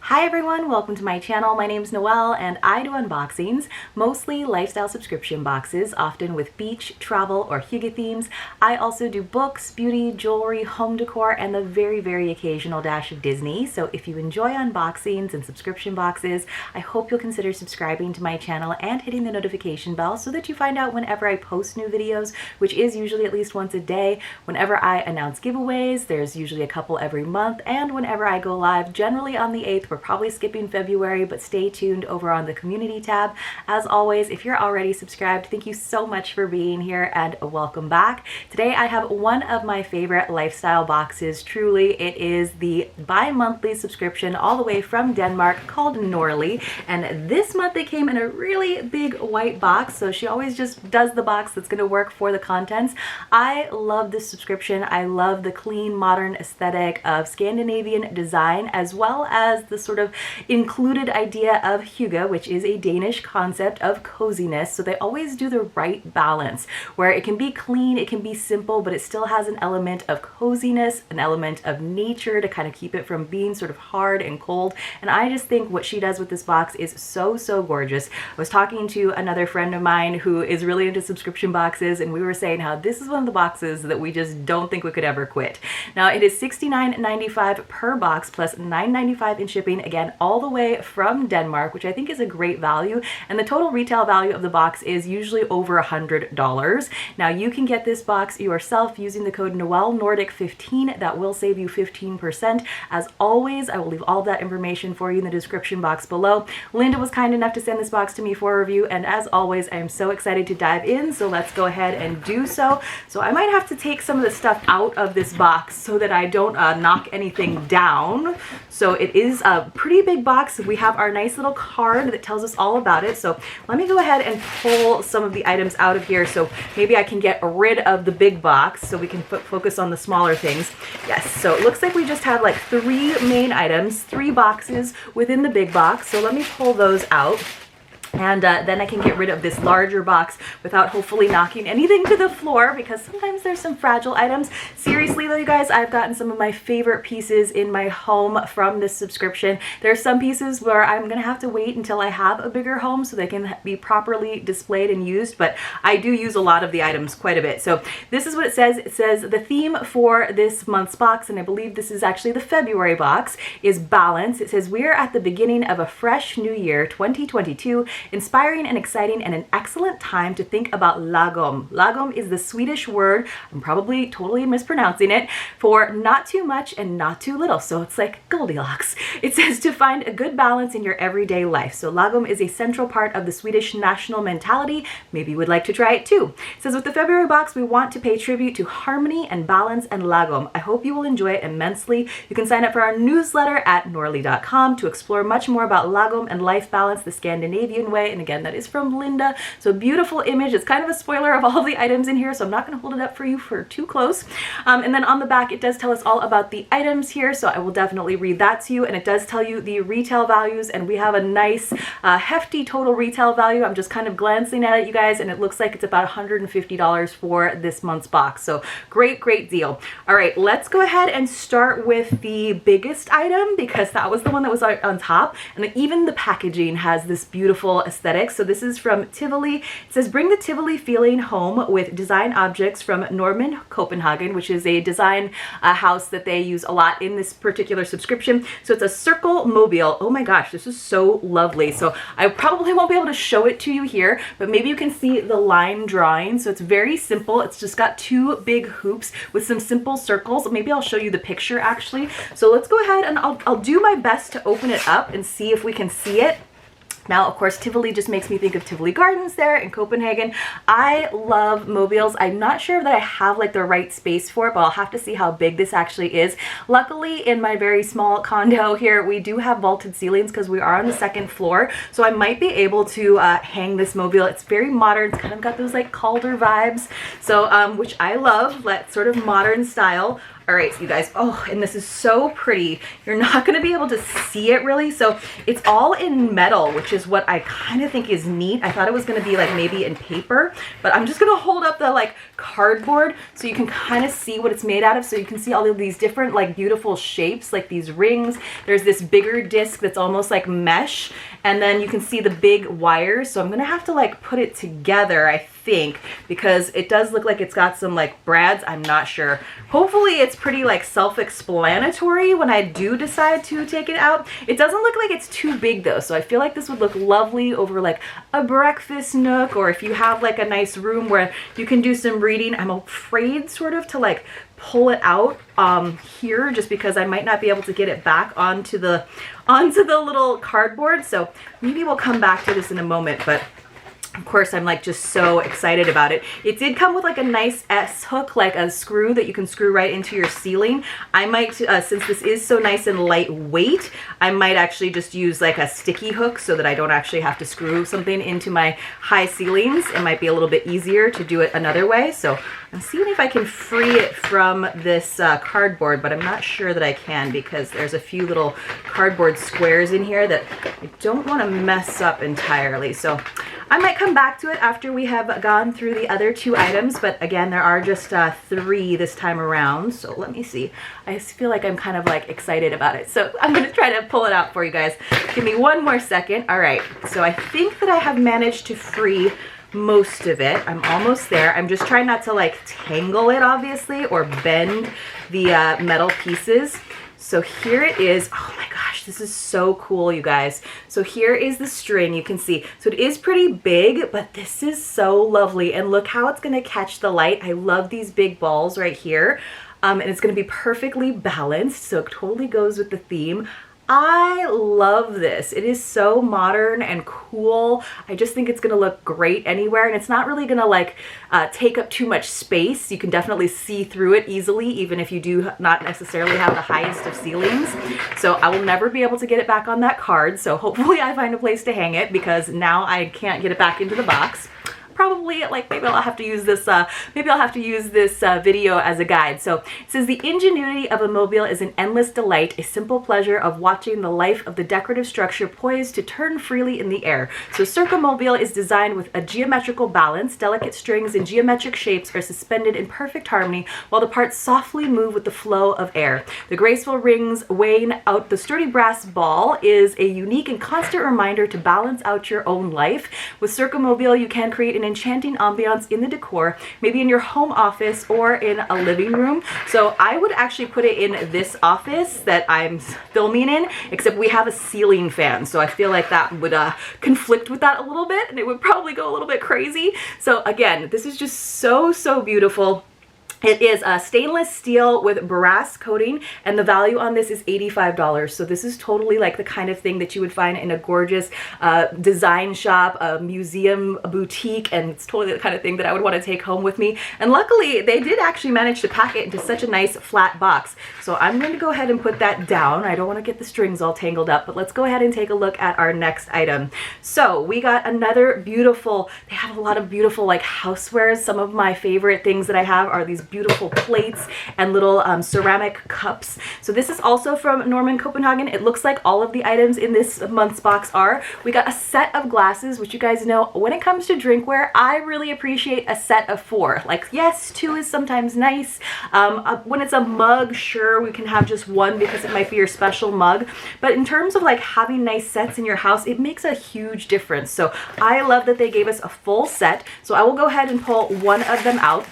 Hi everyone, welcome to my channel. My name's Noelle and I do unboxings, mostly lifestyle subscription boxes, often with beach, travel, or hygge themes. I also do books, beauty, jewelry, home decor, and the very occasional dash of Disney. So if you enjoy unboxings and subscription boxes, I hope you'll consider subscribing to my channel and hitting the notification bell so that you find out whenever I post new videos, which is usually at least once a day. Whenever I announce giveaways, there's usually a couple every month, and whenever I go live, generally on the 8th, we're probably skipping February, but stay tuned over on the community tab. As always, if you're already subscribed, thank you so much for being here and welcome back. Today I have one of my favorite lifestyle boxes. Truly, it is the bi-monthly subscription all the way from Denmark called Norlii, and this month it came in a really big white box, so she always just does the box that's going to work for the contents. I love this subscription. I love the clean, modern aesthetic of Scandinavian design, as well as the sort of included idea of hygge, which is a Danish concept of coziness. So they always do the right balance where it can be clean, it can be simple, but it still has an element of coziness, an element of nature to kind of keep it from being sort of hard and cold. And I just think what she does with this box is so gorgeous. I was talking to another friend of mine who is really into subscription boxes, and we were saying how this is one of the boxes that we just don't think we could ever quit. Now it is $69.95 per box plus $9.95 in shipping, again all the way from Denmark, which I think is a great value, and the total retail value of the box is usually over $100. Now you can get this box yourself using the code Noelle Nordic 15. That will save you 15%. As always, I will leave all that information for you in the description box below. Linda was kind enough to send this box to me for a review, and as always, I am so excited to dive in, so let's go ahead and do so. So I might have to take some of the stuff out of this box so that I don't knock anything down. So it is a pretty big box. We have our nice little card that tells us all about it. So let me go ahead and pull some of the items out of here so maybe I can get rid of the big box so we can focus on the smaller things. Yes, so it looks like we just have like 3 main items, 3 boxes within the big box. So let me pull those out. And then I can get rid of this larger box without hopefully knocking anything to the floor, because sometimes there's some fragile items. Seriously though, you guys, I've gotten some of my favorite pieces in my home from this subscription. There are some pieces where I'm gonna have to wait until I have a bigger home so they can be properly displayed and used, but I do use a lot of the items quite a bit. So this is what it says. It says the theme for this month's box, and I believe this is actually the February box, is balance. It says we're at the beginning of a fresh new year, 2022, inspiring and exciting, and an excellent time to think about lagom. Lagom is the Swedish word, I'm probably totally mispronouncing it, for not too much and not too little. So it's like Goldilocks. It says to find a good balance in your everyday life. So lagom is a central part of the Swedish national mentality. Maybe you would like to try it too. It says with the February box, we want to pay tribute to harmony and balance and lagom. I hope you will enjoy it immensely. You can sign up for our newsletter at norlii.com to explore much more about lagom and life balance the Scandinavian way. And again, that is from Linda. So beautiful image. It's kind of a spoiler of all the items in here, so I'm not going to hold it up for you for too close. And then on the back, it does tell us all about the items here, so I will definitely read that to you. And it does tell you the retail values, and we have a nice hefty total retail value. I'm just kind of glancing at it, you guys, and it looks like it's about $150 for this month's box. So great deal. All right, let's go ahead and start with the biggest item, because that was the one that was on top. And even the packaging has this beautiful aesthetic. So this is from Tivoli. It says bring the Tivoli feeling home with design objects from Normanncopenhagen, which is a design house that they use a lot in this particular subscription. So it's a circle mobile. Oh my gosh, this is so lovely. So I probably won't be able to show it to you here, but maybe you can see the line drawing. So it's very simple. It's just got 2 big hoops with some simple circles. Maybe I'll show you the picture actually. So let's go ahead and I'll do my best to open it up and see if we can see it. Now, of course, Tivoli just makes me think of Tivoli Gardens there in Copenhagen. I love mobiles. I'm not sure that I have like the right space for it, but I'll have to see how big this actually is. Luckily, in my very small condo here, we do have vaulted ceilings because we are on the 2nd floor. So I might be able to hang this mobile. It's very modern. It's kind of got those like Calder vibes. So, which I love, that sort of modern style. All right, so you guys, oh, and this is so pretty. You're not gonna be able to see it really. So it's all in metal, which is what I kind of think is neat. I thought it was gonna be like maybe in paper, but I'm just gonna hold up the like cardboard so you can kind of see what it's made out of. So you can see all of these different like beautiful shapes, like these rings. There's this bigger disc that's almost like mesh, and then you can see the big wires. So I'm gonna have to like put it together, I think, because it does look like it's got some like brads. I'm not sure. Hopefully it's pretty like self-explanatory when I do decide to take it out. It doesn't look like it's too big though, so I feel like this would look lovely over like a breakfast nook, or if you have like a nice room where you can do some reading. I'm afraid sort of to like pull it out here, just because I might not be able to get it back onto the little cardboard. So maybe we'll come back to this in a moment, but of course, I'm like just so excited about it. It did come with like a nice S hook, like a screw that you can screw right into your ceiling. I might, since this is so nice and lightweight, I might actually just use like a sticky hook so that I don't actually have to screw something into my high ceilings. It might be a little bit easier to do it another way. So I'm seeing if I can free it from this cardboard, but I'm not sure that I can, because there's a few little cardboard squares in here that I don't want to mess up entirely. So I might come back to it after we have gone through the other two items, but again, there are just 3 this time around. So let me see. I feel like I'm kind of like excited about it. So I'm going to try to pull it out for you guys. Give me one more second. All right. So I think that I have managed to free most of it. I'm almost there. I'm just trying not to like tangle it, obviously, or bend the metal pieces. So here it is. Oh my gosh, this is so cool, you guys. So here is the string, you can see. So it is pretty big, but this is so lovely. And look how it's gonna catch the light. I love these big balls right here. And it's gonna be perfectly balanced, so it totally goes with the theme. I love this. It is so modern and cool. I just think it's gonna look great anywhere, and it's not really gonna like take up too much space. You can definitely see through it easily, even if you do not necessarily have the highest of ceilings. So I will never be able to get it back on that card. So hopefully I find a place to hang it, because now I can't get it back into the box. Probably like maybe I'll have to use this video as a guide. So it says, the ingenuity of a mobile is an endless delight, a simple pleasure of watching the life of the decorative structure poised to turn freely in the air. So Circumobile is designed with a geometrical balance. Delicate strings and geometric shapes are suspended in perfect harmony, while the parts softly move with the flow of air. The graceful rings weighing out the sturdy brass ball is a unique and constant reminder to balance out your own life. With Circumobile, you can create an enchanting ambiance in the decor, maybe in your home office or in a living room. So I would actually put it in this office that I'm filming in, except we have a ceiling fan. So I feel like that would conflict with that a little bit, and it would probably go a little bit crazy. So again, this is just so, so beautiful. It is stainless steel with brass coating, and the value on this is $85. So this is totally like the kind of thing that you would find in a gorgeous design shop, a museum, a boutique, and it's totally the kind of thing that I would want to take home with me. And luckily, they did actually manage to pack it into such a nice flat box. So I'm going to go ahead and put that down. I don't want to get the strings all tangled up, but let's go ahead and take a look at our next item. So we got another beautiful, they have a lot of beautiful like housewares. Some of my favorite things that I have are these beautiful plates and little ceramic cups. So this is also from Norman Copenhagen. It looks like all of the items in this month's box are. We got a set of glasses, which you guys know, when it comes to drinkware, I really appreciate a set of 4. Like, yes, 2 is sometimes nice. When it's a mug, sure, we can have just 1 because it might be your special mug. But in terms of like having nice sets in your house, it makes a huge difference. So I love that they gave us a full set. So I will go ahead and pull one of them out.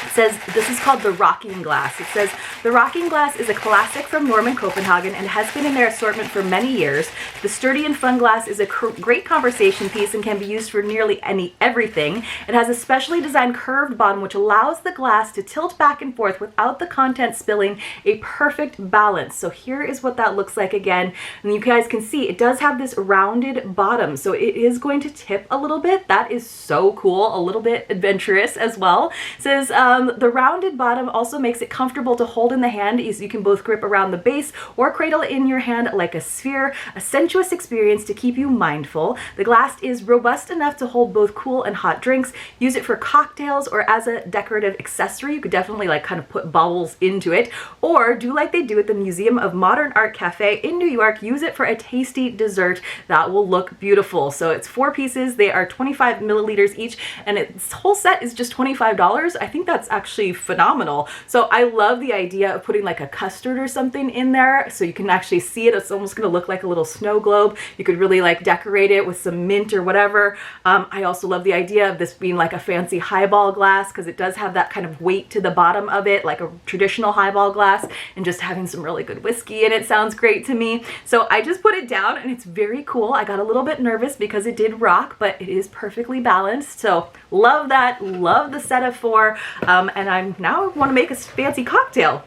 It says this is called the Rocking Glass. It says the Rocking Glass is a classic from Norman Copenhagen and has been in their assortment for many years. The sturdy and fun glass is a great conversation piece and can be used for nearly everything. It has a specially designed curved bottom which allows the glass to tilt back and forth without the content spilling, a perfect balance. So here is what that looks like again. And you guys can see it does have this rounded bottom, so it is going to tip a little bit. That is so cool, a little bit adventurous as well. It says the rounded bottom also makes it comfortable to hold in the hand, as you can both grip around the base or cradle it in your hand like a sphere, a sensuous experience to keep you mindful. The glass is robust enough to hold both cool and hot drinks. Use it for cocktails or as a decorative accessory. You could definitely like kind of put bubbles into it, or do like they do at the Museum of Modern Art Cafe in New York. Use it for a tasty dessert that will look beautiful. So it's 4 pieces. They are 25 milliliters each, and its whole set is just $25. I think that's actually phenomenal. So I love the idea of putting like a custard or something in there so you can actually see it. It's almost going to look like a little snow globe. You could really like decorate it with some mint or whatever. I also love the idea of this being like a fancy highball glass, because it does have that kind of weight to the bottom of it, like a traditional highball glass, and just having some really good whiskey in it sounds great to me. So I just put it down and it's very cool. I got a little bit nervous because it did rock, but it is perfectly balanced. So love that, love the set of 4, and I'm now want to make a fancy cocktail.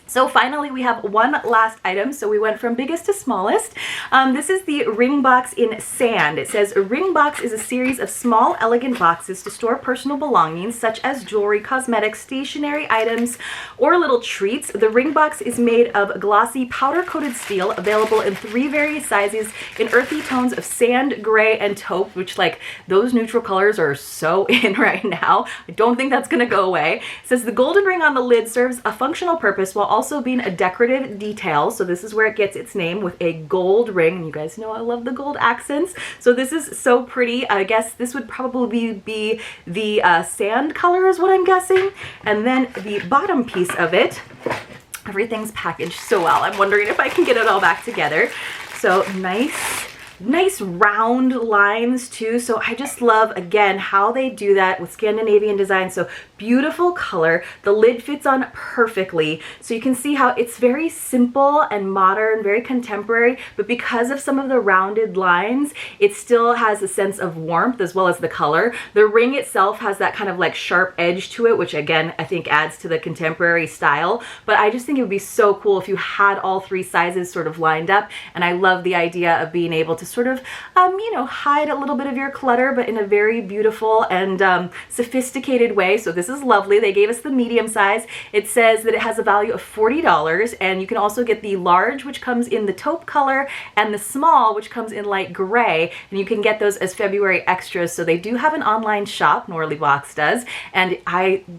So finally, we have one last item. So we went from biggest to smallest. This is the ring box in sand. It says a ring box is a series of small, elegant boxes to store personal belongings such as jewelry, cosmetics, stationery items, or little treats. The ring box is made of glossy powder-coated steel, available in 3 various sizes in earthy tones of sand, gray, and taupe, which like those neutral colors are so in right now. I don't think that's gonna go away. It says the golden ring on the lid serves a functional purpose while also being a decorative detail. So this is where it gets its name, with a gold ring. And you guys know I love the gold accents. So this is so pretty. I guess this would probably be the sand color is what I'm guessing. And then the bottom piece of it, everything's packaged so well. I'm wondering if I can get it all back together. So nice round lines too. So I just love, again, how they do that with Scandinavian design. So beautiful color. The lid fits on perfectly. So you can see how it's very simple and modern, very contemporary, but because of some of the rounded lines, it still has a sense of warmth as well as the color. The ring itself has that kind of like sharp edge to it, which again, I think adds to the contemporary style. But I just think it would be so cool if you had all 3 sizes sort of lined up. And I love the idea of being able to sort of, you know, hide a little bit of your clutter, but in a very beautiful and sophisticated way. So this is lovely. They gave us the medium size. It says that it has a value of $40, and you can also get the large, which comes in the taupe color, and the small, which comes in light gray, and you can get those as February extras. So they do have an online shop, Norlii Box does, and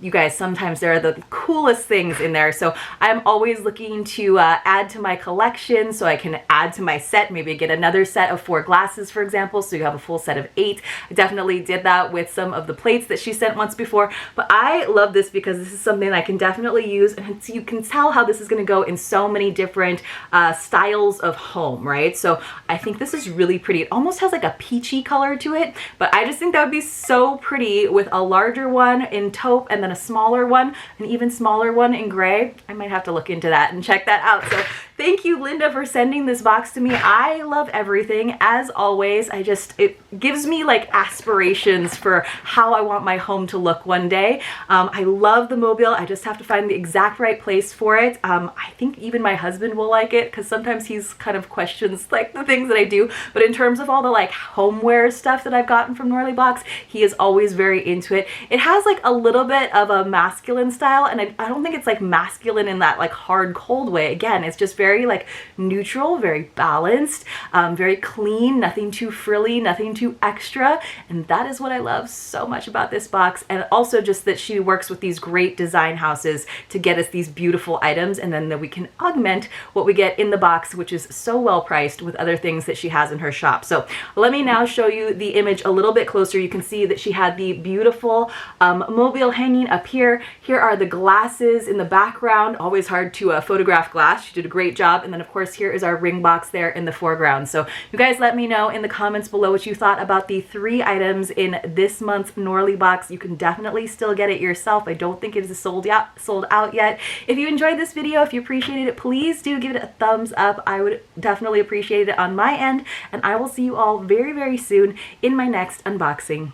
you guys, sometimes there are the coolest things in there. So I'm always looking to add to my collection so I can add to my set, maybe get another set of 4 glasses, for example, so you have a full set of 8. I definitely did that with some of the plates that she sent once before, but I love this because this is something I can definitely use, and you can tell how this is going to go in so many different styles of home, right? So I think this is really pretty. It almost has like a peachy color to it, but I just think that would be so pretty with a larger one in taupe and then a smaller one, an even smaller one in gray. I might have to look into that and check that out. So thank you, Linda, for sending this box to me. I love everything. As always, it gives me like aspirations for how I want my home to look one day. I love the mobile. I just have to find the exact right place for it. I think even my husband will like it, because sometimes he's kind of questions like the things that I do. But in terms of all the like homeware stuff that I've gotten from Norlii Box, he is always very into it. It has like a little bit of a masculine style, and I don't think it's like masculine in that like hard cold way. Again, it's just very like neutral, very balanced, very clean, nothing too frilly, nothing too extra. And that is what I love so much about this box. And also just that she works with these great design houses to get us these beautiful items, and then that we can augment what we get in the box, which is so well priced, with other things that she has in her shop. So let me now show you the image a little bit closer. You can see that she had the beautiful mobile hanging up here. Here are the glasses in the background. Always hard to photograph glass. She did a great job. And then of course here is our ring box there in the foreground. So you guys let me know in the comments below what you thought about the 3 items in this month's Norlii box. You can definitely still get it yourself. I don't think it is sold out yet. If you enjoyed this video, if you appreciated it, please do give it a thumbs up. I would definitely appreciate it on my end, and I will see you all very, very soon in my next unboxing.